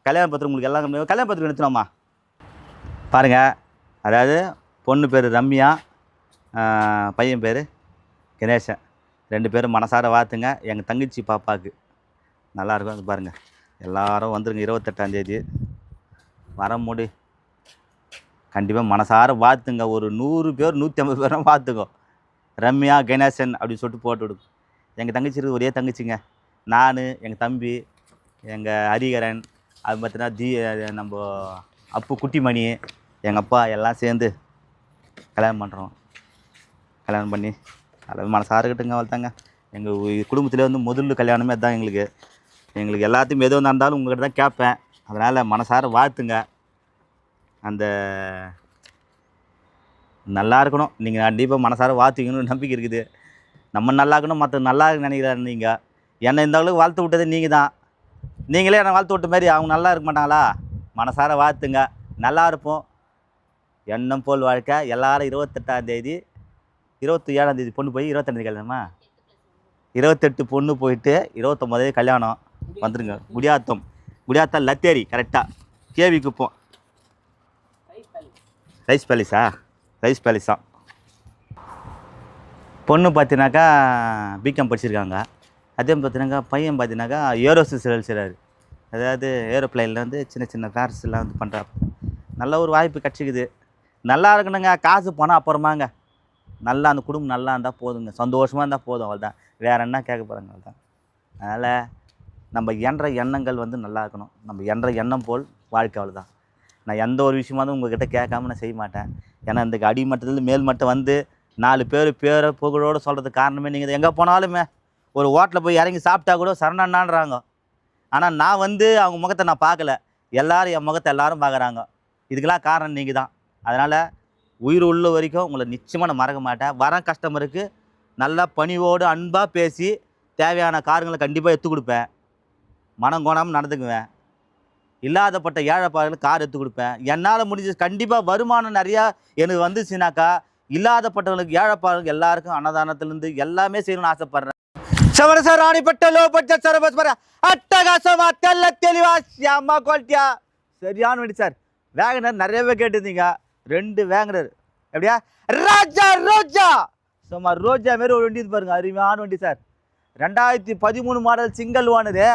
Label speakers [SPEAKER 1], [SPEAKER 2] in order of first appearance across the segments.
[SPEAKER 1] கல்யாண பத்திரம் உங்களுக்கு எல்லாம் கல்யாண பத்திரம் எடுத்துனோம்மா பாருங்கள். அதாவது பொண்ணு பேர் ரம்யா, பையன் பேர் கணேசன். 2 பேரும் மனசார வாழ்த்துங்க. எங்கள் தங்கச்சி பாப்பாவுக்கு நல்லாயிருக்கும். அது பாருங்கள், எல்லோரும் வந்துருங்க. 28ஆந்தேதி வர முடி கண்டிப்பாக மனசார வாழ்த்துங்க. ஒரு 100 பேர் 150 பேரும் வாழ்த்துங்க. ரம்யா கணேசன் அப்படின்னு சொல்லிட்டு போட்டு விடுங்க. எங்கள் தங்கச்சி இருக்குது, ஒரே தங்கச்சிங்க. நான், எங்கள் தம்பி, எங்கள் ஹரிகரன், அது பார்த்தீங்கன்னா நம்ம அப்பு குட்டிமணி, எங்கள் அப்பா எல்லாம் சேர்ந்து கல்யாணம் பண்ணுறோம். கல்யாணம் பண்ணி அதில் மனசார இருக்கட்டுங்க. வளர்த்தாங்க. எங்கள் குடும்பத்தில் வந்து முதல்ல கல்யாணமே அதுதான் எங்களுக்கு. எல்லாத்தையும் எது வந்தால் இருந்தாலும் உங்கள்கிட்ட தான் கேட்பேன். அதனால் மனசார வாழ்த்துங்க. அந்த நல்லா இருக்கணும். நீங்கள் கண்டிப்பாக மனசார வாழ்த்துக்கணும்னு நம்பிக்கை இருக்குது. நம்ம நல்லா இருக்கணும், மற்ற நல்லா நினைக்கிறாரு. நீங்கள் என்னை இந்த அளவுக்கு வாழ்த்து விட்டது நீங்கள் தான். நீங்களே என்னை வாழ்த்து விட்ட மாதிரி அவங்க நல்லா இருக்க மாட்டாங்களா? மனசார வாழ்த்துங்க. நல்லா இருப்போம். எண்ணம் போல் வாழ்க்கை. எல்லோரும் 28ஆந்தேதி 27ஆந்தேதி பொண்ணு போய் 22ஆந்தேதி கல்யாணமா? 28 பொண்ணு போயிட்டு 29 கல்யாணம். வந்துருங்க. குடியாத்தம் லத்தேரி கரெக்டாக கேவி குப்போம். ரைஸ் பேலஸா? பொண்ணு பார்த்தீங்கன்னாக்கா பிகாம் படிச்சிருக்காங்க. அதே பார்த்தீங்கன்னாக்கா பையன் பார்த்தீங்கன்னாக்கா ஏரோஸ்பேஸ் செய்கிறாரு. அதாவது ஏரோப்ளைனில் வந்து சின்ன சின்ன ஃபேர்ஸ்லாம் வந்து பண்ணுறாரு. நல்ல ஒரு வாய்ப்பு கிடச்சிக்குது. நல்லா இருக்கணுங்க. காசு போனால் அப்புறமாங்க. நல்லா அந்த குடும்பம் நல்லா இருந்தால் போதுங்க. சந்தோஷமாக இருந்தால் போதும். அவள் தான். வேறு என்ன கேட்க போகிறாங்க? அவள் தான். அதனால் நம்ம என்ற எண்ணங்கள் வந்து நல்லா இருக்கணும். நம்ம என்ற எண்ணம் போல் வாழ்க்கை. அவள் தான். நான் எந்த ஒரு விஷயமா தான் உங்கள்கிட்ட கேட்காம நான் செய்ய மாட்டேன். ஏன்னா இந்த அடிமட்டத்துலேருந்து மேல்மட்டம் வந்து 4 பேரை புகழோடு சொல்கிறதுக்கு காரணமே நீங்கள். எங்கே போனாலுமே ஒரு ஹோட்டலில் போய் இறங்கி சாப்பிட்டா கூட சரணான்றாங்க. ஆனால் நான் வந்து அவங்க முகத்தை நான் பார்க்கல. எல்லோரும் என் முகத்தை எல்லோரும் பார்க்குறாங்க. இதுக்கெல்லாம் காரணம் நீங்கள் தான். அதனால் உயிர் உள்ள வரைக்கும் உங்களை நிச்சயமாக நான் மறக்க மாட்டேன். வர கஸ்டமருக்கு நல்லா பணிவோடு அன்பாக பேசி தேவையான காரங்களை கண்டிப்பாக எடுத்து கொடுப்பேன். மனம் கோணாமல் நடந்துக்குவேன். இல்லாதப்பட்ட ஏழைப்பாடுகளுக்கு கார் எடுத்து கொடுப்பேன். என்னால் முடிஞ்ச கண்டிப்பாக வருமானம் நிறையா எனக்கு வந்துச்சுனாக்கா இல்லாதப்பட்டவங்களுக்கு ஏழைப்பாடுகளுக்கு எல்லாருக்கும் அன்னதானத்துலேருந்து எல்லாமே செய்யணும்னு ஆசைப்பட்றேன். சவரச ராணிப்பட்ட லோ பட்ஜெட் சர்வஸ் பாரு அட்டகாசமா தெல்ல தெளிவா சியாமா குவாலிட்டியா சரியான வண்டி சார். வேகனர் நிறையவே கேட்டுருந்தீங்க. 2 வேகனர் எப்படியா ரோஜா சும்மா ரோஜா மாரி ஒரு வண்டி பாருங்க. அருமையான வண்டி sir. 2013 model single owner,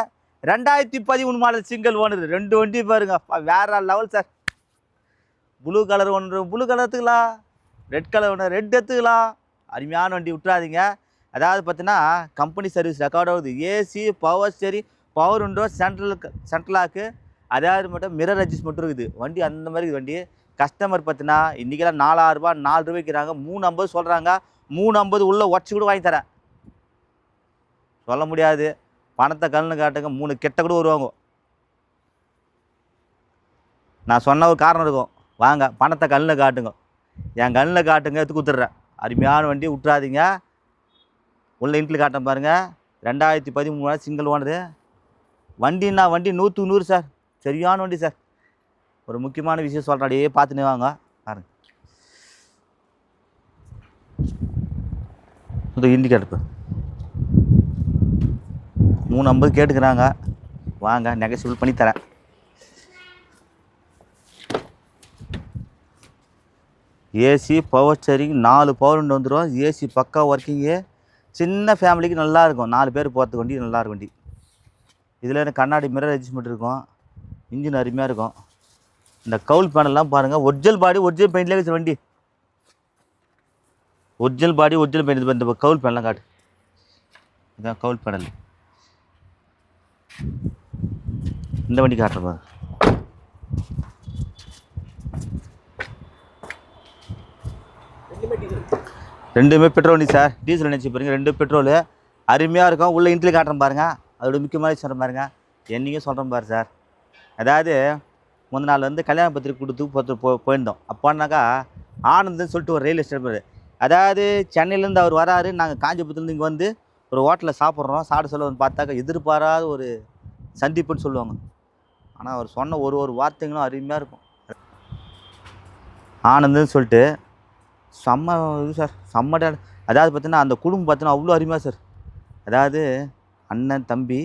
[SPEAKER 1] 2013 model single owner. 2 வண்டி பாருங்க. வேற லெவல் சார். ப்ளூ கலர் ஒன்று ப்ளூ கலர் எடுத்துக்கலாம், ரெட் கலர் ஒன்று ரெட் எடுத்துக்கலாம். அருமையான வண்டி விட்டுறாதீங்க. அதாவது பார்த்தீங்கன்னா கம்பெனி சர்வீஸ் ரெக்கார்ட் ஆகுது. AC, power steering, power window, central lock, அதாவது மட்டும் மிரர் அட்ஜஸ்ட் மட்டும் இருக்குது. வண்டி அந்த மாதிரி வண்டி. கஸ்டமர் பார்த்தீங்கன்னா இன்றைக்கெல்லாம் 4000 ரூபா 4 ரூபாய்க்கிறாங்க. 350 சொல்கிறாங்க. 350 உள்ளே உடச்சி கூட வாங்கி தரேன். சொல்ல முடியாது. பணத்தை கல்லுன்னு காட்டுங்க. 3 கெட்ட கூட வருவாங்க. நான் சொன்ன ஒரு காரணம் இருக்கும். வாங்க பணத்தை கல்லில் காட்டுங்க. என் கல்லில் காட்டுங்க, எடுத்து கொடுத்துட்றேன். அருமையான வண்டி விட்டுறாதீங்க. உள்ள இன்ட்டில் காட்டன் பாருங்கள். 2013 சிங்கிள் ஓனரு வண்டின்னா வண்டி 100க்கு 100 சார். சரியான வண்டி சார். ஒரு முக்கியமான விஷயம் சொல்கிறேன், அப்படியே பார்த்துன்னு வாங்க பாருங்க. இது இண்டிகேட்டர் 350 கேட்டுக்கிறாங்க. வாங்க நெகசிபிள் பண்ணி தரேன். AC, power steering, 4 power window வந்துடும். ஏசி பக்கா ஒர்க்கிங்கு. சின்ன ஃபேமிலிக்கு நல்லாயிருக்கும். 4 பேர் போகிறதுக்கு வண்டி நல்லாயிருக்கும் வண்டி. இதில் எனக்கு கண்ணாடி மிரர் அட்ஜஸ்ட்மெண்ட் இருக்கும். இன்ஜின் அருமையாக இருக்கும். இந்த கவுல் பேனல்லாம் பாருங்கள். ஒரிஜினல் பாடி ஒரிஜினல் பெயிண்ட்லேயே வச்சு வண்டி. ஒரிஜினல் பாடி ஒரிஜினல் பெயிண்ட். இந்த கவுல் பேனல்லாம் காட்டு. இதுதான் கவுல் பேனல். இந்த வண்டி காட்டுறப்பா. ரெண்டுமே பெட்ரோல் வண்டி சார். டீசல் நினச்சி பாருங்க. 2 பெட்ரோலு அருமையாக இருக்கும். உள்ள இன்ட்லி காட்டுறேன் பாருங்கள். அதோட முக்கியமான சொல்கிறேன் பாருங்கள். என்றைக்கும் சொல்கிறேன் பாரு சார். அதாவது முந்த நாள் வந்து கல்யாண பத்திரிக்கை கொடுத்து போயிருந்தோம். அப்போனாக்கா ஆனந்துன்னு சொல்லிட்டு ஒரு ரயில்வே ஸ்டேஷன். அதாவது சென்னையிலேருந்து அவர் வராரு. நாங்கள் காஞ்சிபுரத்துலேருந்து இங்கே வந்து ஒரு ஹோட்டலில் சாப்பிட்றோம். சாப்பிட சொல்ல வந்து பார்த்தாக்கா எதிர்பாராத ஒரு சந்திப்புன்னு சொல்லுவாங்க. ஆனால் அவர் சொன்ன ஒரு வார்த்தைங்களும் அருமையாக இருக்கும். ஆனந்துன்னு சொல்லிட்டு செம்ம இது சார். செம்ம அதாவது பார்த்தீங்கன்னா அந்த குடும்பம் பார்த்தீங்கன்னா அவ்வளோ அருமையாக சார். அதாவது அண்ணன், தம்பி,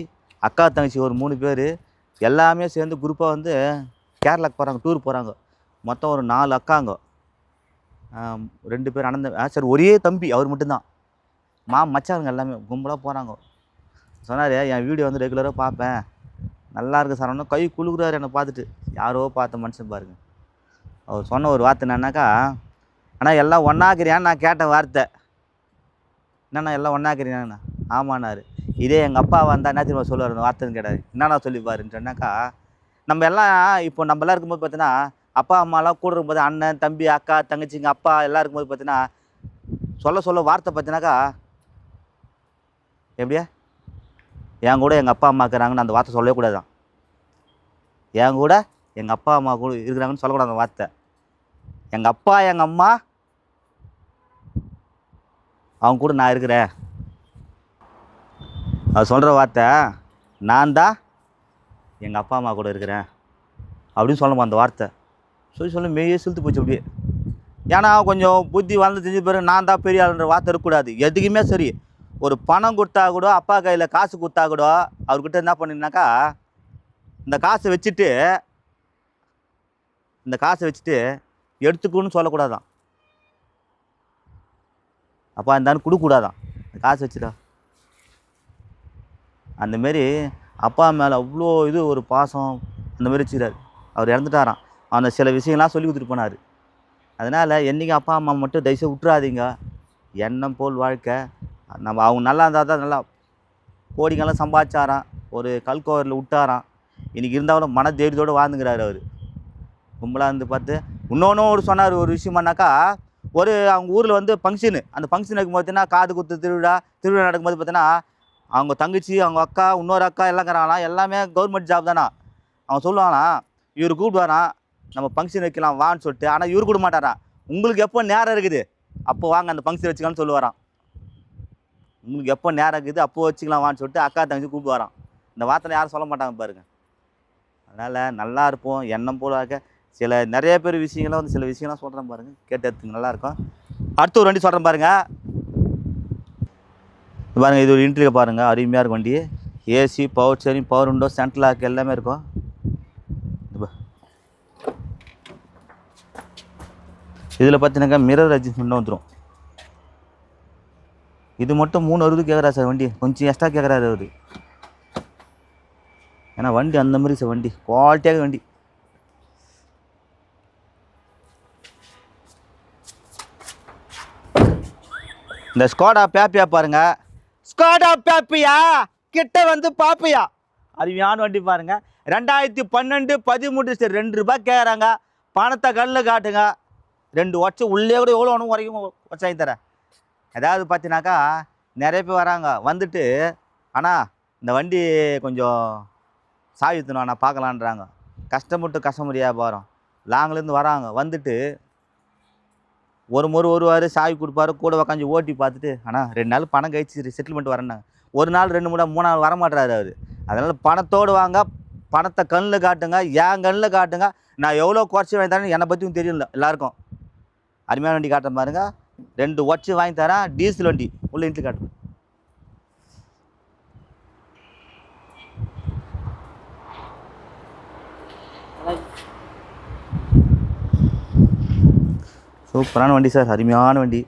[SPEAKER 1] அக்கா, தங்கச்சி ஒரு 3 பேர். எல்லாமே சேர்ந்து குரூப்பாக வந்து கேரளாக்கு போகிறாங்க, டூர் போகிறாங்க. மொத்தம் ஒரு 4 அக்காங்க, 2 பேர் அண்ணன். சரி, ஒரே தம்பி அவர் மட்டும்தான். மச்சானுங்க எல்லாமே கும்பலாக போகிறாங்க. சொன்னார், என் வீடியோ வந்து ரெகுலராக பார்ப்பேன், நல்லா இருக்கு சார். கை குலுக்குறாரு என்னை பார்த்துட்டு. யாரோ பார்த்த மனுஷன் பாருங்க. அவர் சொன்ன ஒரு வார்த்தை என்னன்னாக்கா, ஆனால் எல்லாம் ஒன்றாக்குறியான்னு நான் கேட்ட வார்த்தை. என்னண்ணா எல்லாம் ஒன்றாக்குறியாண்ணா? ஆமாண்ணாரு. இதே எங்கள் அப்பா வந்தால் என்ன தெரியுமா சொல்லுவார் அந்த வார்த்தைன்னு கேட்டார். என்னண்ணா சொல்லிப்பாருன்னு சொன்னாக்கா, நம்ம எல்லாம் இப்போ நம்மளாம் இருக்கும்போது பார்த்தீங்கன்னா, அப்பா அம்மாலாம் கூட இருக்கும்போது அண்ணன் தம்பி அக்கா தங்கச்சிங்க அப்பா எல்லாம் இருக்கும்போது பார்த்தீங்கன்னா, சொல்ல வார்த்தை பார்த்தீங்கன்னாக்கா எப்படியா, என் கூட எங்கள் அப்பா அம்மா இருக்கிறாங்கன்னு அந்த வார்த்தை சொல்லவே கூடாதான். என் கூட எங்கள் அப்பா அம்மா கூட இருக்கிறாங்கன்னு சொல்லக்கூடாது அந்த வார்த்தை. எங்கள் அப்பா எங்கள் அம்மா அவங்க கூட நான் இருக்கிறேன். அது சொல்கிற வார்த்தை, நான் தான் எங்கள் அப்பா அம்மா கூட இருக்கிறேன் அப்படின்னு சொல்லணும் அந்த வார்த்தை. சொல்லி மெய்யே செலுத்து போச்சு அப்படியே. ஏன்னா கொஞ்சம் புத்தி வளர்ந்து செஞ்ச பிறகு நான் தான் பெரிய ஆளுன்ற வார்த்தை இருக்கக்கூடாது எதுக்குமே. சரி, ஒரு பணம் கொடுத்தா கூட, அப்பா கையில் காசு கொடுத்தா கூட அவர்கிட்ட என்ன பண்ணினாக்கா, இந்த காசை வச்சுட்டு எடுத்துக்கணும்னு சொல்லக்கூடாதான். அப்பா இருந்தாலும் கொடுக்கூடாதான், காசு வச்சுட்டா. அந்தமாரி அப்பா மேலே அவ்வளோ இது ஒரு பாசம் அந்தமாரி வச்சுக்கிறாரு. அவர் இறந்துட்டாராம், அந்த சில விஷயங்கள்லாம் சொல்லி கொடுத்துட்டு போனார். அதனால் என்றைக்கும் அப்பா அம்மா மட்டும் தயவுசெய்து விட்டுறாதீங்க. எண்ணம் போல் வாழ்க்கை. நம்ம அவங்க நல்லா இருந்தால் தான். நல்லா கோடிங்கெல்லாம் சம்பாதிச்சாராம், ஒரு கல்கோவரில் விட்டாராம். இன்றைக்கி இருந்தாலும் மன தைரியத்தோடு வாழ்ந்துங்கிறார் அவர். கும்பலாக இருந்து பார்த்து இன்னொன்று ஒரு சொன்னார் ஒரு விஷயமானாக்கா, அவங்க ஊரில் வந்து ஃபங்க்ஷனு. அந்த ஃபங்க்ஷன் இருக்கும்போது பார்த்தீங்கன்னா, காது குத்து திருவிழா நடக்கும்போது பார்த்தீங்கன்னா, அவங்க தங்கச்சி அவங்க அக்கா இன்னொரு அக்கா எல்லாம் இருக்கிறாங்களாம், எல்லாமே கவர்மெண்ட் ஜாப் தானா. அவன் சொல்லுவாங்களாம், இவர் கூப்பிடுவாரான், நம்ம ஃபங்க்ஷன் வைக்கலாம் வான்னு சொல்லிட்டு. ஆனால் இவர் கூட மாட்டாரான். உங்களுக்கு எப்போ நேரம் இருக்குது அப்போ வாங்க அந்த ஃபங்க்ஷன் வச்சுக்கலாம்னு சொல்லுவாரான். உங்களுக்கு எப்போ நேரம் இருக்குது அப்போ வச்சுக்கலாம் வான்னு சொல்லிட்டு அக்கா தங்கச்சி கூப்பிடுவாரான். இந்த வார்த்தை யாரும் சொல்ல மாட்டாங்க பாருங்கள். அதனால் நல்லா இருப்போம், எண்ணம் போல இருக்க. நிறைய பேர் விஷயங்களாம் வந்து சில விஷயங்கள்லாம் சொல்கிறேன் பாருங்கள், கேட்டு எடுத்துங்க, நல்லாயிருக்கும். அடுத்து ஒரு வண்டி சொல்கிறேன் பாருங்கள். பாருங்கள், இது ஒரு இன்ட்ரிகா பாருங்கள், அருமையாக இருக்கும் வண்டி. AC, power steering, power window, central lock எல்லாமே இருக்கும். இதில் பார்த்தீங்கன்னாக்கா மிரர் அட்ஜஸ்ட்மெண்ட் வந்துடும். இது மட்டும் 360 கேட்குறா சார் வண்டி, கொஞ்சம் எக்ஸ்ட்ரா கேட்குறாரு அவர். ஏன்னா வண்டி அந்த மாதிரி சார், வண்டி குவாலிட்டியாக வண்டி. இந்த ஸ்கோடா பேப்பியா பாருங்கள், ஸ்கோடா பேப்பியா கிட்ட வந்து பாப்பியா, அருமையான வண்டி பாருங்கள். 2012 13 சரி, 2 ரூபாய் கேட்குறாங்க. பணத்தை கல்லில் காட்டுங்க. 2 வருஷம் உள்ளே கூட எவ்வளோ ஒன்று வரைக்கும் வச்சாங்கி தரேன். ஏதாவது பார்த்தீங்கன்னாக்கா நிறைய பேர் வராங்க வந்துட்டு, ஆனால் இந்த வண்டி கொஞ்சம் சாவி ஊற்றணும் நான் பார்க்கலான்றாங்க. கஸ்டமர் வியாபாரம். லாங்கிலேருந்து வராங்க, வந்துட்டு ஒரு முறை வருவார், சாவி கொடுப்பாரு, கூட உக்காஞ்சி ஓட்டி பார்த்துட்டு, ஆனால் 2 நாள் பணம் கழிச்சு செட்டில்மெண்ட் வரேன்னாங்க. 1 நாள் 2 3 நாள் வரமாட்டுறாரு அவர். அதனால் பணத்தோடு வாங்க, பணத்தை கண்ணில் காட்டுங்க, என் கண்ணில் காட்டுங்க. நான் எவ்வளோ குறைச்சி வாங்கி தரேன்னு என்னை பற்றியும் தெரியல எல்லாருக்கும். அருமையான வண்டி காட்டுறேன் பாருங்கள், 2 வாட்ச் வாங்கி தரேன், டீசல் வண்டி. உள்ள இன்ட்டு காட்டுறேன். சூப்பரான வண்டி சார், அருமையான வண்டி.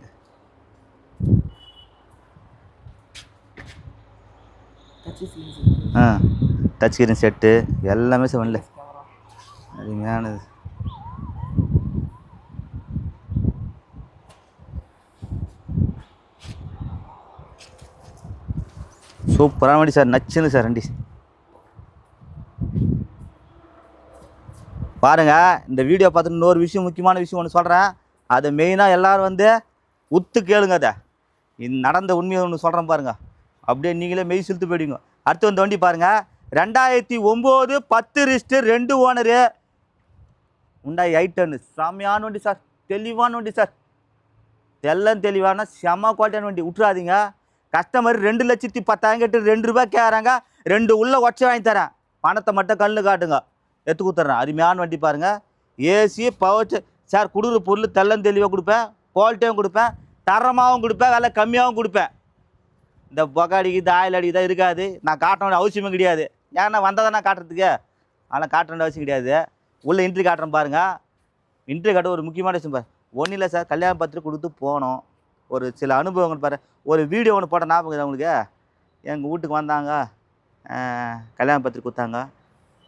[SPEAKER 1] டச் ஸ்க்ரீன் செட்டு எல்லாமே சார் வண்டியில் அருமையானது. சூப்பரான வண்டி சார், நச்சுன்னு சார் வண்டி பாருங்கள். இந்த வீடியோ பார்த்துட்டு இன்னொரு விஷயம், முக்கியமான விஷயம் ஒன்று சொல்கிறேன். அதை மெயினாக எல்லோரும் வந்து உத்து கேளுங்க. அதை நடந்த உண்மையை ஒன்று சொல்கிறேன் பாருங்கள், அப்படியே நீங்களே மெய் செலுத்து போயிடுங்க. அடுத்து வந்த வண்டி பாருங்கள், 2009 10/2 ஓனரு உண்டாய் i10. செம்மையான வண்டி சார், தெளிவான வண்டி சார், தெளிவான செம்ம குவாலிட்டியான வண்டி. விட்டுறாதீங்க. கஸ்டமர் 2,10,000 கேட்டு 2 ரூபாய் கேட்குறாங்க. 2 உள்ள ஒச்சை வாங்கி தரேன், பணத்தை மட்டும் கல்லில் காட்டுங்க, எடுத்து கொடுத்துட்றேன். அருமையான வண்டி பாருங்கள். ஏசி, பவர் சார், கொடுக்குற பொருள் தெளிவாக கொடுப்பேன், குவாலிட்டியாகவும் கொடுப்பேன், தரமாகவும் கொடுப்பேன், விலை கம்மியாகவும் கொடுப்பேன். இந்த புகை அடிக்குது ஆயில் அடிக்குதான் இருக்காது. நான் காட்டணும் அவசியமே கிடையாது. ஏன்னா வந்தால் தானே காட்டுறதுக்கு. ஆனால் காட்ட வேண்டிய அவசியம் கிடையாது. உள்ளே இன்ட்ரி காட்டுறேன் பாருங்கள். இன்ட்ரி காட்ட ஒரு முக்கியமான விஷயம் பாரு. ஒன்றும் இல்லை சார், கல்யாண பத்திரிக்கை கொடுத்து போனோம். ஒரு சில அனுபவங்கள் பாரு. ஒரு வீடியோ ஒன்று போட்ட ஞாபகம் அவங்களுக்கு. எங்கள் வீட்டுக்கு வந்தாங்க, கல்யாண பத்திரிக்கை கொடுத்தாங்க,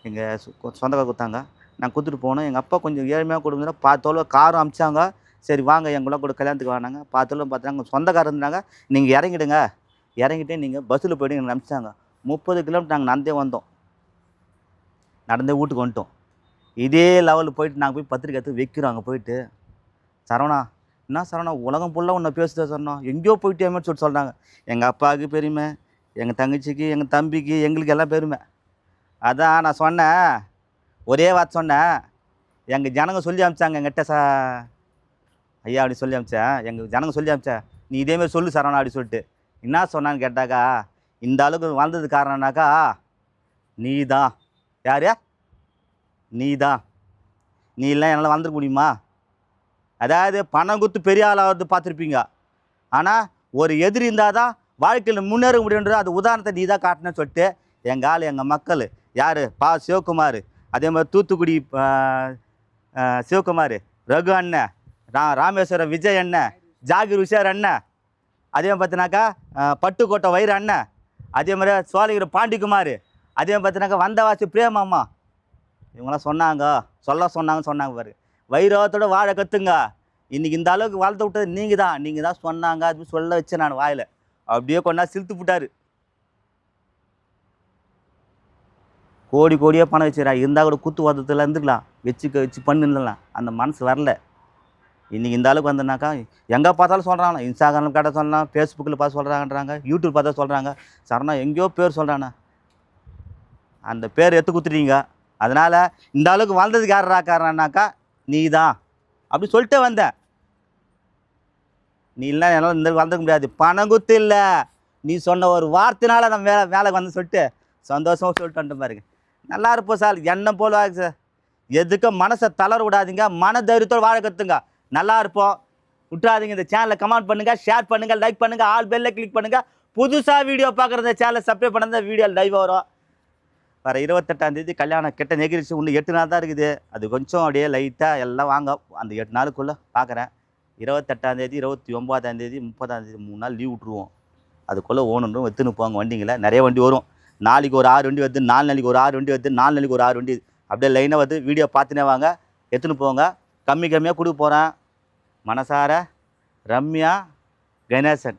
[SPEAKER 1] எங்கள் சொந்தக்கார கொடுத்தாங்க. நான் கொடுத்துட்டு போனோம். எங்கள் அப்பா கொஞ்சம் ஏழ்மையாக கொடுக்குறதுனா பார்த்தோல காரும் அமிச்சாங்க. சரி வாங்க எங்களாம் கூட கல்யாணத்துக்கு வாங்கினாங்க. பார்த்தோலும் பார்த்தாங்க சொந்தக்காரர் இருந்தாங்க. நீங்கள் இறங்கிடுங்க, இறங்கிட்டு நீங்கள் பஸ்ஸில் போய்ட்டு எங்களை அனுப்பிச்சாங்க. 30 கிலோமீட்டர் நாங்கள் நடந்தே வந்தோம். நடந்தே வீட்டுக்கு வந்துட்டோம். இதே லெவலில் போயிட்டு நாங்கள் போய் பத்திரிக்கை எடுத்து வைக்கிறோம். அங்கே போயிட்டு சரவணா, என்ன சரவணா உலகம் ஃபுல்லாக உன்னை பேசுதா சொன்னோம், எங்கேயோ போயிட்டேமேன்னு சொல்கிறாங்க. எங்கள் அப்பாவுக்கு பெருமை, எங்கள் தங்கச்சிக்கு, எங்கள் தம்பிக்கு, எங்களுக்கு எல்லாம் பெருமை. அதான் நான் சொன்னேன், ஒரே வார்த்தை சொன்னேன். எங்கள் ஜனங்க சொல்லி அமிச்சாங்க எங்கிட்ட ஐயா அப்படி சொல்லி அமிச்சேன். எங்கள் ஜனங்க சொல்லி அமிச்சேன், நீ இதேமாரி சொல்லு சரவணா அப்படி சொல்லிட்டு. என்ன சொன்னான்னு கேட்டாக்கா, இந்த அளவுக்கு வந்தது காரணம்னாக்கா நீ தான். யார்? நீ தான். நீ இல்லை என்னால் வந்துருக்க முடியுமா? அதாவது பணம் கொடுத்து பெரிய ஆளாவது பார்த்துருப்பீங்க. ஆனால் ஒரு எதிரி இருந்தால் தான் வாழ்க்கையில் முன்னேற முடியுன்றது அது உதாரணத்தை நீ தான் காட்டினேன்னு சொல்லிட்டு எங்கள் ஆள், எங்கள் மக்கள் யார்? சிவகுமார், அதே மாதிரி தூத்துக்குடி சிவகுமார், ரகு அண்ணன், ராமேஸ்வரம் விஜய் அண்ணன், ஜாகிர் உஷார் அண்ணன், அதே மாதிரி பார்த்தினாக்கா பட்டுக்கோட்டை வைர அண்ணன், அதே மாதிரி சோழகிரி பாண்டிக்குமார், அதே மாதிரி பார்த்தினாக்கா வந்தவாசி பிரேமாம்மா, இவங்களாம் சொன்னாங்கன்னு சொன்னாங்க பாரு. வைரவத்தோட வாழ கற்றுங்க. இன்றைக்கி இந்த அளவுக்கு வாழ்த்து விட்டது நீங்கள் தான் சொன்னாங்க. அது சொல்ல வச்சேன் நான் வாயில். அப்படியே கொண்டா சிலுத்து விட்டார். கோடியாக பணம் வச்சுக்கிறா. இருந்தால் கூட குத்து வாதத்தில் இருந்துக்கலாம், வச்சு பண்ணிடலாம். அந்த மனசு வரல. இன்றைக்கி இந்த அளவுக்கு வந்தனாக்கா எங்கே பார்த்தாலும் சொல்கிறாங்க. இன்ஸ்டாகிராமில் கேட்டால் சொல்லலாம், ஃபேஸ்புக்கில் பார்த்து சொல்கிறாங்கன்றாங்க, யூடியூப் பார்த்தா சொல்கிறாங்க. சரணா எங்கேயோ பேர் சொல்கிறாண்ணா, அந்த பேர் எடுத்து கொடுத்துட்டீங்க. அதனால் இந்த அளவுக்கு வாழ்ந்ததுக்கு யாராக்காரனாக்கா நீ தான் அப்படி சொல்லிட்டு வந்தேன். நீ இல்லை என்னால் இந்த வந்துக்க முடியாது. பணம் குத்து இல்லை, நீ சொன்ன ஒரு வார்த்தைனால நான் வேலை வந்து சொல்லிட்டு சந்தோஷமாக சொல்லிட்டு வந்துட்டு பாருங்க. நல்லா இருப்போம் சார், என்ன போல் ஆகுது சார். எதுக்கும் மனசை தளர விடாதீங்க, மன தைரியத்தோடு வாழ கற்றுங்க. நல்லா இருப்போம், விட்டுறாதீங்க. இந்த சேனலை கமெண்ட் பண்ணுங்கள், ஷேர் பண்ணுங்கள், லைக் பண்ணுங்கள், ஆல் பெல்லை கிளிக் பண்ணுங்கள். புதுசாக வீடியோ பார்க்குறத சேனலை சப்ஸ்கிரைப் பண்ணுறத வீடியோ லைவ் வரும். வர 28ஆம் கல்யாணம் கிட்ட நெகிழ்ச்சி. இன்னும் 8 நாள் தான் இருக்குது. அது கொஞ்சம் அப்படியே லைட்டாக எல்லாம் வாங்க. அந்த 8 நாளுக்குள்ளே பார்க்குறேன். 28ஆம் 29ஆம் 30ஆம் 3 நாள் லீவ் விட்ருவோம். அதுக்குள்ளே ஓணுன்றும் எடுத்துன்னு போவாங்க வண்டிங்களை. நிறைய வண்டி வரும். நாளைக்கு ஒரு 6 வண்டி வருது, 4 நாளைக்கு ஒரு 6 வண்டி வருது, 4 நாளைக்கு ஒரு 6 வண்டி அப்படியே லைனாக வருது. வீடியோ பார்த்துனே வாங்க, எடுத்துன்னு போங்க. கம்மியாக கொடுக்க போகிறேன். மனசார ரம்யா, கணேசன்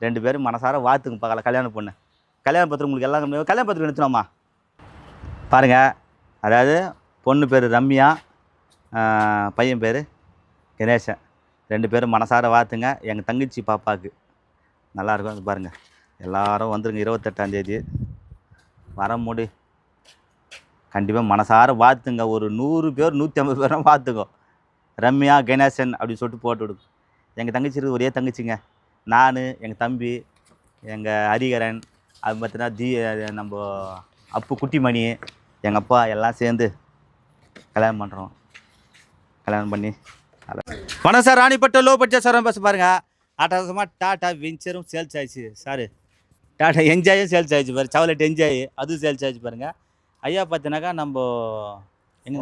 [SPEAKER 1] 2 பேரும் மனசார வாழ்த்துங்க பார்க்கல. கல்யாணம் பொண்ணு கல்யாண பத்திரம் உங்களுக்கு எல்லாம் கல்யாண பத்திரிக்கை எடுத்துனோம்மா பாருங்கள். அதாவது பொண்ணு பேர் ரம்யா, பையன் பேர் கணேசன். 2 பேரும் மனசார வாழ்த்துங்க. எங்கள் தங்கச்சி பாப்பாவுக்கு நல்லாயிருக்கும். அது பாருங்கள், எல்லோரும் வந்துருங்க. 28ஆம் வர முடி கண்டிப்பாக மனசார வாழ்த்துங்க. ஒரு 100 பேர் 150 பேரும் வாழ்த்துங்க. ரம்யா, கணேசன் அப்படி சொல்லிட்டு போட்டு விடுங்க. எங்கள் தங்கச்சி இருக்குது, ஒரே தங்கச்சிங்க. நான், எங்கள் தம்பி, எங்கள் ஹரிகரன், அது பார்த்தீங்கன்னா நம்ம அப்பு குட்டிமணி, எங்கள் அப்பா எல்லாம் சேர்ந்து கல்யாணம் பண்ணுறோம். கல்யாணம் பண்ணி பணம் sir ராணிப்பட்ட low budget sir bus பாருங்கள். ஆட்டோசமாக டாட்டா வெஞ்சரும் சேல்ஸ் ஆயிடுச்சு சார். டாட்டா என்ஜாயும் சேல்ஸ் ஆயிடுச்சு பாரு. சவலெட் என்ஜாய் அதுவும் சேல்ஸ் ஆயிடுச்சு பாருங்கள். ஐயா பார்த்தீங்கன்னாக்கா நம்ம எங்கே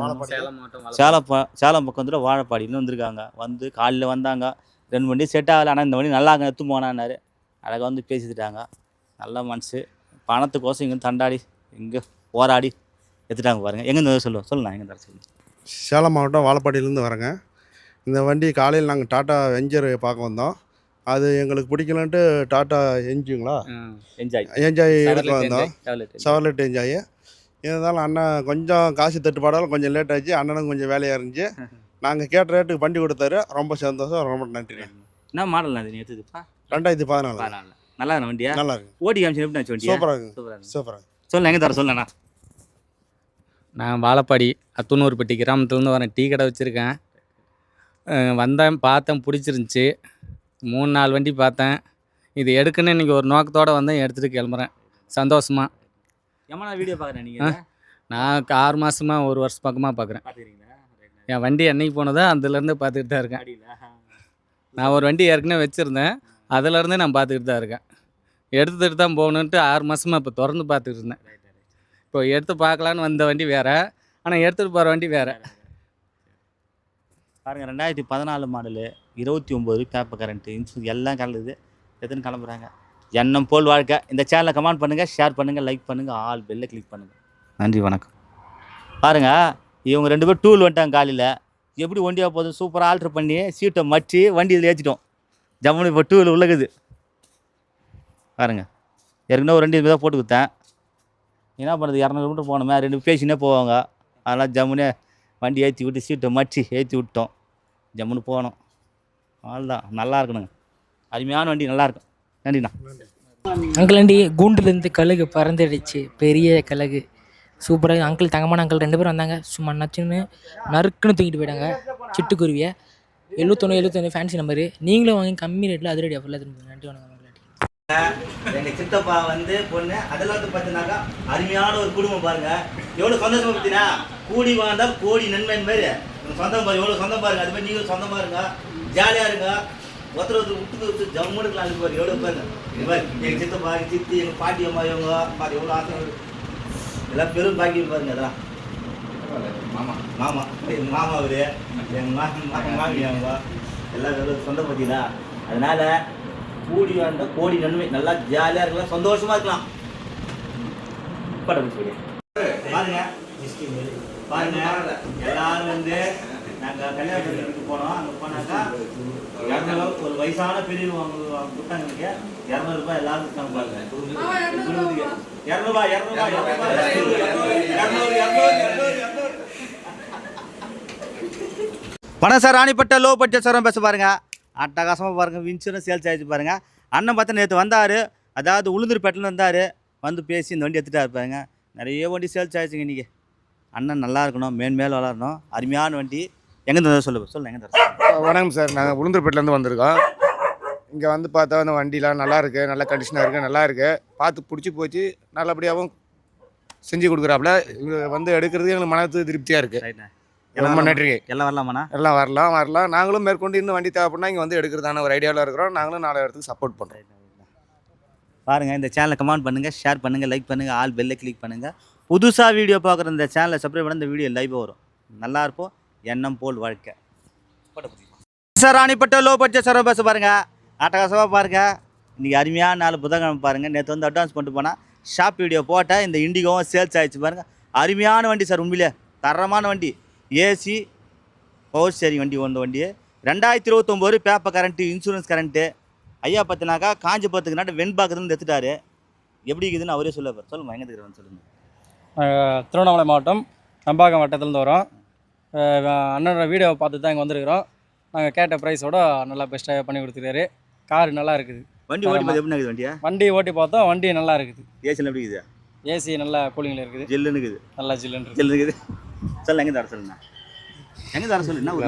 [SPEAKER 1] சேலம் பக்கம் வந்துட்டு வாழைப்பாடி இன்னும் வந்திருக்காங்க. வந்து காலையில் வந்தாங்க. 2 வண்டி செட் ஆகலை, ஆனால் இந்த வண்டி நல்லா எடுத்து போனான்னாரு. அழகாக வந்து பேசிட்டாங்க. நல்ல மனசு. பணத்துக்கோசம் இங்கே தண்டாடி இங்கே போராடி எடுத்துட்டாங்க பாருங்கள். எங்கேருந்து சொல்லலாம் எங்கே தர சொல்லு.
[SPEAKER 2] சேலம் மாவட்டம் வாழப்பாடியிலேருந்து வரேங்க. இந்த வண்டி காலையில் நாங்கள் டாட்டா வெஞ்சர் பார்க்க வந்தோம். அது எங்களுக்கு பிடிக்கலன்ட்டு டாட்டா என்ஜாய் எடுக்க வந்தோம். Chevrolet enjoy. இருந்தாலும் அண்ணன் கொஞ்சம் காசு தட்டுப்பாடாலும் கொஞ்சம் லேட் ஆச்சு. அண்ணனும் கொஞ்சம் வேலையாக இருந்துச்சு. நாங்கள் கேட்ட ரேட்டுக்கு வண்டி கொடுத்தாரு. ரொம்ப சந்தோஷம், ரொம்ப நன்றி.
[SPEAKER 1] என்ன மாடல் அது?
[SPEAKER 2] 2014.
[SPEAKER 1] நல்லா வண்டியா? நல்லா இருக்கு. ஓடி காமிச்சு எப்படி வண்டி?
[SPEAKER 2] சூப்பராக
[SPEAKER 1] சொல்ல எங்கே தர சொல்லண்ணா.
[SPEAKER 3] நான் வாழப்பாடி அத்துனூர்பட்டி கிராமத்துலேருந்து வரேன். டீ கடை வச்சுருக்கேன். வந்தேன், பார்த்தேன், பிடிச்சிருந்துச்சி. 3-4 வண்டி பார்த்தேன். இது எடுக்குன்னு இன்றைக்கி ஒரு நோக்கத்தோடு வந்தேன், எடுத்துகிட்டு கிளம்புறேன் சந்தோஷமாக.
[SPEAKER 1] எம்மா வீடியோ பார்க்குறேன் நீங்கள்?
[SPEAKER 3] நான் 6 மாதமாக 1 வருஷம் பக்கமாக பார்க்குறேன். என் வண்டி என்னைக்கு போனதோ அதுலேருந்து பார்த்துக்கிட்டு தான் இருக்கேன். நான் ஒரு வண்டி ஏற்கனவே வச்சுருந்தேன், அதிலேருந்து நான் பார்த்துக்கிட்டு தான் இருக்கேன். எடுத்துகிட்டு தான் போகணுன்ட்டு 6 மாதமாக இப்போ திறந்து பார்த்துக்கிட்டு இருந்தேன். இப்போ எடுத்து பார்க்கலான்னு வந்த வண்டி வேறு, ஆனால் எடுத்துகிட்டு போகிற வண்டி வேறு.
[SPEAKER 1] பாருங்கள் 2014 மாடலு 29 பேப்பர் கரண்ட்டு இன்சூரன்ஸ் எல்லாம் கலந்துது. எதுன்னு கிளம்புறாங்க. எண்ணம் போல் வாழ்க்கை. இந்த சேனலை கமெண்ட் பண்ணுங்கள், ஷேர் பண்ணுங்கள், லைக் பண்ணுங்கள், ஆல் பெல்லை கிளிக் பண்ணுங்கள். நன்றி, வணக்கம். பாருங்கள், இவங்க 2 பேர் டூல் வந்துட்டாங்க காலையில். எப்படி வண்டியாக போதும் சூப்பராக ஆல்ட்ரு பண்ணி சீட்டை மச்சி வண்டி இதில் ஏற்றிட்டோம். ஜம்முனு இப்போ டூவில் உள்ளகுது. பாருங்கள், ஏற்கனவே ஒரு 2 தான் போட்டு கொடுத்தேன். என்ன பண்ணுறது, 200 கிலோமீட்டர் போனோமே, 2 பேசினே போவாங்க. அதெல்லாம் ஜம்முனே வண்டி ஏற்றி விட்டு சீட்டை மச்சி ஏற்றி விட்டோம். ஜம்முன்னு போகணும். அவ்வளோதான், நல்லா இருக்கணுங்க. அருமையான வண்டி, நல்லாயிருக்கும். நன்றிண்ணா.
[SPEAKER 4] அங்கிளாண்டி கூண்டுலேருந்து கழுகு பறந்துடுச்சு, பெரிய கழுகு சூப்பராக. அங்கிள் தங்கமான அங்கிள் 2 பேரும் வந்தாங்க. சும்மா நச்சுன்னு நறுக்குன்னு தூக்கிட்டு போயிட்டாங்க சிட்டுக்குருவியை. 71 ஃபேன்சி நம்பரு. நீங்களும் வாங்கி கம்மி ரேட்டில் அதிரடி ஆஃபரில் திரும்ப. நன்றி, வணக்கம்.
[SPEAKER 1] எங்கள் சித்தப்பா வந்து பொண்ணு அதெல்லாம் வந்து பார்த்தீங்கன்னாக்கா அருமையான ஒரு குடும்பம் பாருங்க. எவ்வளோ சந்தோஷமா பார்த்தீங்கன்னா, கூடி வாழ்ந்தால் கோடி நன்மை மாதிரி சொந்தம் பாருங்க. எவ்வளோ சொந்தம் பாருங்க. அது மாதிரி நீங்களும் சொந்தமாக இருங்க, ஜாலியாக இருங்க. ஒருத்தர் விட்டு ஜம்மு எடுக்கலாம். அது பாரு எவ்வளோ பாருங்க. இது மாதிரி எங்கள் சித்தப்பா, எங்கள் சித்தி, எங்கள் பாட்டி அம்மா, இவங்க பாரு எவ்வளோ ஆசை. எல்லாம் பெரும் பாக்கியம் பாருங்க. அதெல்லாம் மாமா எங்கள் மாமா அவரு, எங்கள் மாமி அவங்க எல்லாம் எவ்வளோ சொந்தம் பார்த்தீங்களா. அதனால கூடி வாழ்ந்த கோடி நன்மை, நல்லா ஜாலியாக இருக்கலாம், சந்தோஷமா இருக்கலாம். பாருங்க பாருங்க, எல்லாரும் வந்து நாங்கள் கல்யாணத்துக்கு போனோம். அங்கே போனாக்கா 200 ஒரு வயசான பெரியவங்க அவங்க கொடுத்தாங்க. எனக்கு 200 ரூபாய் எல்லாரும் கொடுத்தாங்க. பாருங்க 200 ரூபாய். பணம் சார் ராணிப்பட்ட லோ பட்ஜெட் சாரம் பேச பாருங்க. அட்டகாசமாக பாருங்கள். இன்சூரன்ஸ் சேல்ஸ் ஆகிடுச்சு பாருங்கள். அண்ணன் பார்த்தா நேற்று வந்தார், அதாவது உளுந்தூர்பேட்டில் வந்தார். வந்து பேசி இந்த வண்டி எடுத்துகிட்டு இருப்பாங்க. நிறைய வண்டி சேல்ஸ் ஆகிடுச்சுங்க. இன்றைக்கி அண்ணன் நல்லா இருக்கணும், மேன்மேலும் வளரணும். அருமையான வண்டி. எங்கே தந்தால் சொல்லுங்கள் எங்கே தர.
[SPEAKER 5] வணக்கம் சார், நாங்கள் உளுந்தூர்பேட்டிலேருந்து வந்திருக்கோம். இங்கே வந்து பார்த்தா அந்த வண்டிலாம் நல்லா இருக்குது, நல்ல கண்டிஷனாக இருக்குது, நல்லா இருக்குது. பார்த்து பிடிச்சி போச்சு, நல்லபடியாகவும் செஞ்சு கொடுக்குறாப்புல. இங்கே வந்து எடுக்கிறது எங்களுக்கு மனது திருப்தியாக இருக்குது. ரொம்ப நன்றி.
[SPEAKER 1] எல்லாம் வரலாமாண்ணா?
[SPEAKER 5] எல்லாம் வரலாம். நாங்களும் மேற்கொண்டு இன்னும் வண்டி தேவைப்படனா இங்கே வந்து எடுக்கிறதான ஒரு ஐடியாவில் இருக்கிறோம். நாங்களும் 4 இடத்துக்கு சப்போர்ட் பண்ணுறோம்.
[SPEAKER 1] பாருங்கள், இந்த சேனலை கமெண்ட் பண்ணுங்கள், ஷேர் பண்ணுங்கள், லைக் பண்ணுங்கள், ஆல் பெல்லை கிளிக் பண்ணுங்கள். புதுசாக வீடியோ பார்க்குற இந்த சேனலை சப்ஸ்கிரைப் பண்ண இந்த வீடியோ லைவாக வரும். நல்லா இருப்போம். எண்ணம் போல் வாழ்க்கை. சார் ராணிப்பட்ட லோ பட்ஜெட் சார் பேச பாருங்கள். அட்டகாசமாக பாருங்கள். இன்றைக்கி அருமையான 4 புதன்கிழமை பாருங்கள். நேற்று வந்து அட்வான்ஸ் பண்ணிட்டு போனால் ஷாப் வீடியோ போட்டால் இந்த இண்டிகோவும் சேல்ஸ் ஆகிடுச்சு பாருங்கள். அருமையான வண்டி சார், உண்மையிலே தரமான வண்டி. ஏசி பவர் ஸ்டேரிங் வண்டி. 2029 பேப்பர் கரண்ட்டு, இன்சூரன்ஸ் கரண்ட்டு. ஐயா பார்த்தினாக்கா காஞ்சிபுரத்துக்கு நாட்டு வெண்பாக்கத்துலேருந்து எடுத்துட்டாரு. எப்படி இருக்குதுன்னு அவரே சொல்லுவார். சொல்லுங்கள், எங்கே இருக்கிறான்னு சொல்லுங்கள்.
[SPEAKER 6] திருவண்ணாமலை மாவட்டம் நம்பாக்கம் வட்டத்துலேருந்து வரோம். அண்ணனோட வீடியோவை பார்த்து தான் இங்கே வந்திருக்கிறோம். நாங்கள் கேட்ட ப்ரைஸோட நல்லா பெஸ்ட்டாக பண்ணி கொடுத்துருக்காரு. கார் நல்லா இருக்குது.
[SPEAKER 1] வண்டி ஓட்டி பார்த்து எப்படி இருக்குது வண்டியா?
[SPEAKER 6] வண்டி ஓட்டி பார்த்தோம், வண்டி நல்லா இருக்குது.
[SPEAKER 1] ஏசியில் எப்படி இருக்குது?
[SPEAKER 6] ஏசி நல்லா கூலிங்கில் இருக்குது.
[SPEAKER 1] ஜில்லுன்னு இருக்குது.
[SPEAKER 6] நல்லா ஜில்லுன்னு
[SPEAKER 1] ஜில்லு இருக்குது. சொல்ல எங்கே தர சொல்லுண்ணா, எங்கே தர சொல்லு. என்ன ஒரு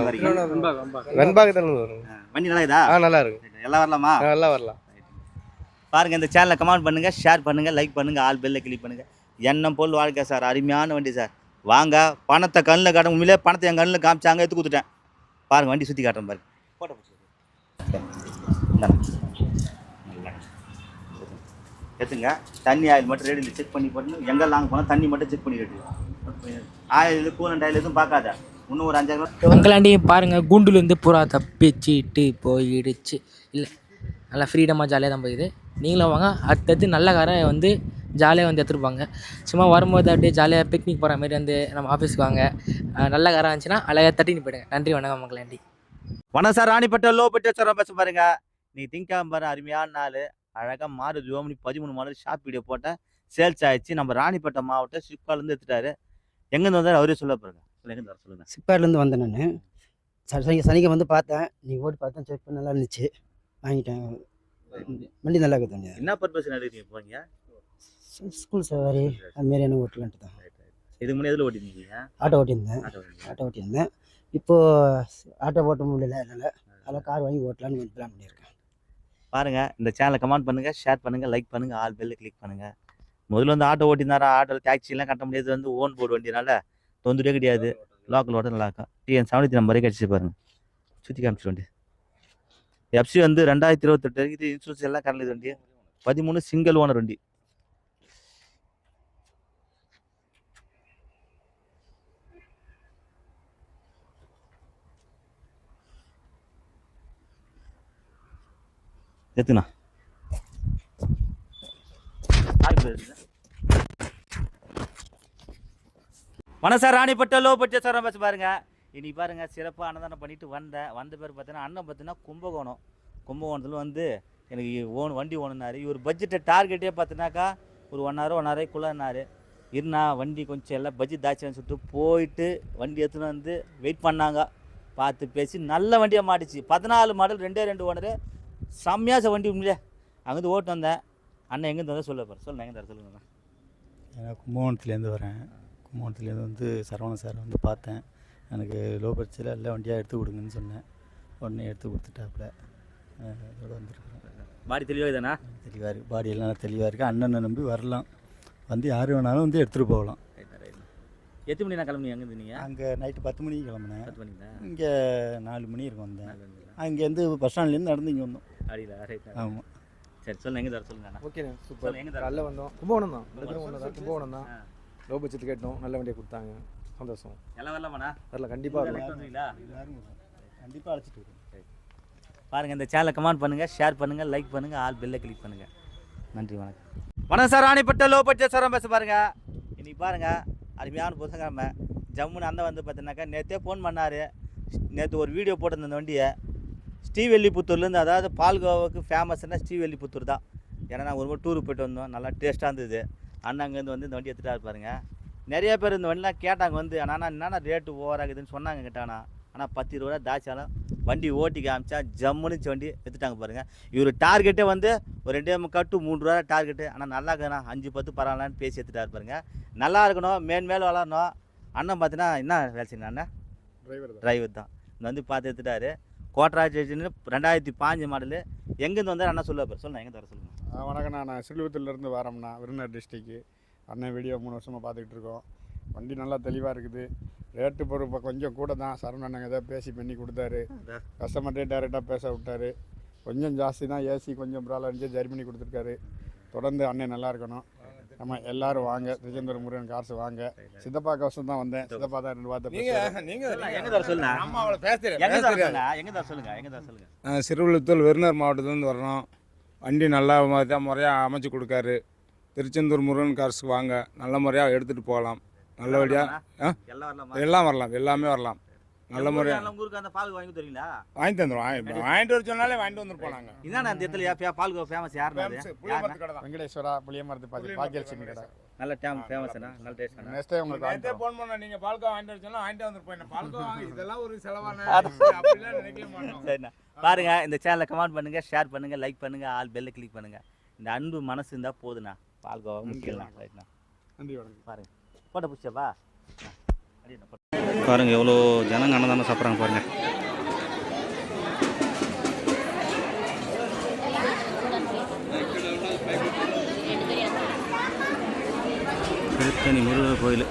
[SPEAKER 5] வெண்பாக்கத்தில் வரும்.
[SPEAKER 1] வண்டி நல்லா இதா?
[SPEAKER 5] நல்லா இருக்கு.
[SPEAKER 1] எல்லாம் வரலாமா?
[SPEAKER 5] நல்லா வரலாம்.
[SPEAKER 1] பாருங்கள், இந்த சேனலை கமெண்ட் பண்ணுங்கள், ஷேர் பண்ணுங்கள், லைக் பண்ணுங்கள், ஆல் பெல்லை கிளிக் பண்ணுங்கள். எண்ணம் போல் வாழ்க்கை சார், அருமையான வண்டி சார். வாங்க, பணத்தை கண்ணில் காட்ட. உண்மையிலே பணத்தை என் கண்ணில் காமிச்சாங்க, எடுத்து கொடுத்துட்டேன். பாருங்கள், வண்டி சுற்றி காட்டுறேன் பாருங்கள். போட்டோ எடுத்துங்க. தண்ணி ஆயில் மட்டும் ரேடியில் செக் பண்ணி போட்டு எங்கே லாங் போனால் தண்ணி மட்டும் செக் பண்ணி ரேட்டு. ஆயில் கூலண்ட் ஆயில் எதுவும் பார்க்காத. இன்னும் ஒரு 5000.
[SPEAKER 4] அங்கிளாண்டி பாருங்கள், கூண்டுலேருந்து புறா தப்பிச்சிட்டு போயிடுச்சு. இல்லை, நல்லா ஃப்ரீடமாக ஜாலியாக தான் போயிடுது. நீங்களும் வாங்க. அடுத்தது நல்ல காரை வந்து ஜாலியாக வந்து எடுத்துருப்பாங்க. சும்மா வரும்போது அப்படியே ஜாலியாக பிக்னிக் போகிற மாதிரி வந்து நம்ம ஆஃபீஸ்க்கு வாங்க. நல்ல காராக இருந்துச்சுன்னா அழகாக தட்டின்னு போயிடுங்க. நன்றி, வணக்கம் அங்கிளாண்டி.
[SPEAKER 1] வணக்கம் சார், ராணிப்பட்ட லோ பட்ஜெட் சார் பேச பாருங்க. நீங்கள் திங்காம பாரு, அருமையான நாள். அழகாக மாறுதி ஓமனி 13 மாடல் ஷாப் வீடியோ போட்டேன், சேல்ஸ் ஆகிடுச்சு. நம்ம ராணிப்பேட்டை மாவட்டம் சிப்காலேருந்து எடுத்துட்டாரு. எங்கேருந்து வந்தார் அவரே சொல்ல பாருங்க. எங்கேருந்து வர சொல்லுங்கள்.
[SPEAKER 7] சிப்பாடிலேருந்து வந்தேன் நான். சனிக்கு வந்து பார்த்தேன், நீங்கள் ஓட்டி பார்த்தேன், செக் பண்ண நல்லா இருந்துச்சு, வாங்கிட்டேன். வண்டி நல்லா இருக்குது.
[SPEAKER 1] என்ன பர்பஸ் நடக்குது போங்க?
[SPEAKER 7] ஸ்கூல் சவாரி அதுமாரி என்ன ஓட்டலான்ட்டு தான்.
[SPEAKER 1] இதுக்கு முன்னாடி எதில் ஓட்டிருந்தீங்க?
[SPEAKER 7] ஆட்டோ ஓட்டியிருந்தேன். இப்போது ஆட்டோ ஓட்ட முடியல, அதனால் கார் வாங்கி ஓட்டலான்னு பிளான் பண்ணியிருக்கேன்.
[SPEAKER 1] பாருங்கள், இந்த சேனலை கமெண்ட் பண்ணுங்கள், ஷேர் பண்ணுங்கள், லைக் பண்ணுங்கள், ஆல் பெல்லை கிளிக் பண்ணுங்கள். முதல்ல வந்து ஆட்டோ ஓட்டியிருந்தாரா, ஆட்டோவில் டாக்ஸிலாம் கட்ட முடியாது. வந்து ஓன் போர்டு வண்டினால தொந்தரவே கிடையாது. லோக்கல் ஓட்ட நல்லா இருக்கும். டிஎன் 73 நம்பரே கிடச்சி பாருங்கள். சுற்றி காமிச்சு வண்டி. எஃப்சி வந்து 2028 வரைக்கும் இன்சூரன்ஸ் எல்லாம் கரண்ட் வண்டி. 13 சிங்கிள் ஓனர் வண்டி. எத்துண்ணா வணக்கம் sir, ராணிப்பட்ட low budget sir bus பாருங்க. இன்னைக்கு பாருங்க சிறப்பாக அன்னதானம் பண்ணிட்டு வந்த பேர் பார்த்தீங்கன்னா அண்ணன் பார்த்தீங்கன்னா கும்பகோணத்தில் வந்து எனக்கு வண்டி ஓணுனாரு. இவர் பட்ஜெட்டை டார்கெட்டே பார்த்தினாக்கா ஒரு 1 hour 1 hourக்குள்ளேனாரு. இருந்தா வண்டி கொஞ்சம் எல்லாம் பட்ஜெட் தாச்சுன்னு சொல்லிட்டு போயிட்டு வண்டி எடுத்துன்னு வந்து வெயிட் பண்ணாங்க. பார்த்து பேசி நல்ல வண்டியாக மாட்டிச்சு. 14 மாடல் 2 ஓனரு செம்மையாக வண்டி உண்மையிலே. அங்கேருந்து ஓட்டு வந்தேன். அண்ணன் எங்கேருந்து வந்தால் சொல்லுங்கள் எங்கே தர சொல்லுங்கண்ணா.
[SPEAKER 8] நான் கும்பகோணத்துலேருந்து வரேன். கும்பகோணத்துலேருந்து வந்து சரவணன் சார் வந்து பார்த்தேன். எனக்கு லோ பட்ஜெட்டில் எல்லா வண்டியாக எடுத்து கொடுங்கன்னு சொன்னேன். உடனே எடுத்து கொடுத்துட்டாப்புல. அதோட வந்துருக்குறேன்.
[SPEAKER 1] பாடி தெளிவாக தானே?
[SPEAKER 8] தெளிவாக இருக்குது. பாடி எல்லாம் தெளிவாக இருக்குது. அண்ணனை நம்பி வரலாம். வந்து யார் வேணாலும் வந்து எடுத்துகிட்டு போகலாம்.
[SPEAKER 1] எத்தனை மணி நான் கிளம்புனீங்க? எங்கே நீங்கள்?
[SPEAKER 8] அங்கே நைட்டு 10 மணிக்கு கிளம்புனேன்.
[SPEAKER 1] 10 மணிங்களா?
[SPEAKER 8] இங்கே 4 மணி இருக்கும் வந்தேன். அங்கேருந்து பஸ் ஸ்டாண்ட்லேருந்து நடந்து இங்கே வந்தோம்.
[SPEAKER 1] அப்படிங்களா? ரைட்.
[SPEAKER 8] ஆமாம்.
[SPEAKER 1] சரி சொல்லுங்கள், எங்கே தர சொல்லுங்கண்ணா.
[SPEAKER 9] ஓகேண்ணே, சூப்பர்.
[SPEAKER 1] சொல்லுங்கள், எங்கே தர?
[SPEAKER 9] காலைல வந்தோம். கும்பகோணம் தான். கும்பகோணம் தான். லோ பட்ஜெட் கேட்டோம், நல்ல வண்டியை கொடுத்தாங்க. சந்தோஷம்.
[SPEAKER 1] எல்லாம் வரலாமாண்ணா?
[SPEAKER 9] வரல, கண்டிப்பாக வரலாம்.
[SPEAKER 1] வந்துங்களா?
[SPEAKER 8] கண்டிப்பாக அழைச்சிட்டு வரேன்.
[SPEAKER 1] பாருங்கள், இந்த சேனலை கமெண்ட் பண்ணுங்கள், ஷேர் பண்ணுங்கள், லைக் பண்ணுங்கள், ஆல் பெல்லை கிளிக் பண்ணுங்கள். நன்றி, வணக்கம் சார். ராணிப்பட்ட லோ பட்ஜெட் சார் பேச பாருங்கள். இன்றைக்கி பாருங்கள் அருமையான புதன்கிழமை. ஜம்முன்னு அந்த வந்து பார்த்தீங்கன்னாக்கா நேற்றே ஃபோன் பண்ணார். நேற்று ஒரு வீடியோ போட்டிருந்த அந்த வண்டியை ஸ்ரீவெல்லிபுத்தூர்லேருந்து, அதாவது பால்கோவாவுக்கு ஃபேமஸ்னா ஸ்ரீவெல்லிபுத்தூர் தான். ஏன்னா நாங்கள் ஒரு டூருக்கு போய்ட்டு வந்தோம். நல்லா டேஸ்ட்டாக இருந்தது. அண்ணன் அங்கேருந்து வந்து இந்த வண்டி எடுத்துகிட்டு பாருங்க. நிறைய பேர் இந்த வண்டிலாம் கேட்டாங்க வந்து, ஆனால் என்னென்ன ரேட்டு ஓவராகுதுன்னு சொன்னாங்க கேட்டானா. ஆனால் 10-20 ரூபா தாச்சாலும் வண்டி ஓட்டி காமிச்சா ஜம்முன்னு வண்டி எடுத்துட்டாங்க பாருங்கள். இவர் டார்கெட்டே வந்து ஒரு 2.25 to 3 ரூபா டார்கெட்டு. ஆனால் நல்லா இருக்குண்ணா, 5-10 பரவாயில்லான்னு பேசி எடுத்துகிட்டு பாருங்க. நல்லா இருக்கணும், மேல் வளரணும். அண்ணன் பார்த்தீங்கன்னா என்ன வேலை செய்யணும் அண்ணன்? டிரைவர் தான். இந்த வந்து பார்த்து எடுத்துட்டாரு. கோட்டராஜன்னு 2005 மாடலு. எங்கேருந்து வந்தால் அண்ணா சொல்லுவார். சொல்லுங்கள், எங்கே தர சொல்லுங்கள்.
[SPEAKER 10] வணக்கண்ணா, நான் ஸ்ரீவில்லிபுத்தூர்லேருந்து வரேம்ண்ணா. விருதுநகர் டிஸ்ட்ரிக்கு. அண்ணன் வீடியோ 3 வருஷமாக பார்த்துக்கிட்டு இருக்கோம். வண்டி நல்லா தெளிவாக இருக்குது. ரேட்டு இப்போ கொஞ்சம் கூட தான். சரவணன் ஏதோ பேசி பண்ணி கொடுத்தாரு. கஸ்டமர்கிட்டே டேரெக்டாக பேச விட்டார். கொஞ்சம் ஜாஸ்தி தான். ஏசி கொஞ்சம் ப்ராப்ளம் இருந்துச்சு, சரி பண்ணி கொடுத்துருக்காரு. தொடர்ந்து அண்ணன் நல்லா இருக்கணும். நம்ம எல்லோரும் வாங்க. திருச்செந்தூர் முருகன் காசு வாங்க. சித்தப்பா கவசம் தான் வந்தேன். சித்தப்பா தான் 2 வார்த்தை
[SPEAKER 1] சொல்லுங்கள்.
[SPEAKER 10] ஸ்ரீவில்லிபுத்தூர் விருதுநகர் மாவட்டத்துலேருந்து வரணும். வண்டி நல்லா முறையாக அமைச்சு கொடுக்காரு. திருச்செந்தூர் முருகன் காசுக்கு வாங்க. நல்ல முறையாக எடுத்துகிட்டு போகலாம். நல்லபடியாக எல்லாம் வரலாம். எல்லாமே வரலாம். நல்ல முறையாக
[SPEAKER 1] வாங்கி தருவீங்களா?
[SPEAKER 10] வாங்கி தந்துடும். வாங்கிட்டு வர சொன்னாலே வாங்கிட்டு வந்துட்டு போனாங்க.
[SPEAKER 1] இதான் அந்த இடத்துல பால்கோ ஃபேமஸ் யாருன்னா?
[SPEAKER 10] வெங்கடேஸ்வரா புளியமரத்து பாக்கியலட்சுமி கடை.
[SPEAKER 1] நல்ல டைம் ஃபேமஸ்னா, நல்ல டேஸ்ட்.
[SPEAKER 10] நெக்ஸ்ட் டைம் உங்களுக்கு ஃபோன் பண்ணா நீங்க பால்கோ வாங்கிட்டு வர சொன்னா வாங்கிட்டு வந்துட்டு போயினா. பால்கோ வாங்கி இதெல்லாம் ஒரு செலவான அப்படிலாம் நினைக்கவே மாட்டோம்.
[SPEAKER 1] சரிண்ணா, பாருங்க இந்த சேனலை கமெண்ட் பண்ணுங்க, ஷேர் பண்ணுங்க, லைக் பண்ணுங்க, ஆல் பெல்லை கிளிக் பண்ணுங்க. இந்த அன்பு மனசு இருந்தால் போதுண்ணா, பால்கோவா முக்கியம். ரைட்ண்ணா,
[SPEAKER 10] நன்றி, வணக்கம்.
[SPEAKER 1] பாருங்க போட்டோ பிடிச்சப்பா. பாருங்க எவ்வளோ ஜனங்க அன்னதானம் சாப்பிட்றாங்க பாருங்க. திருத்தணி முருகர் கோயில்.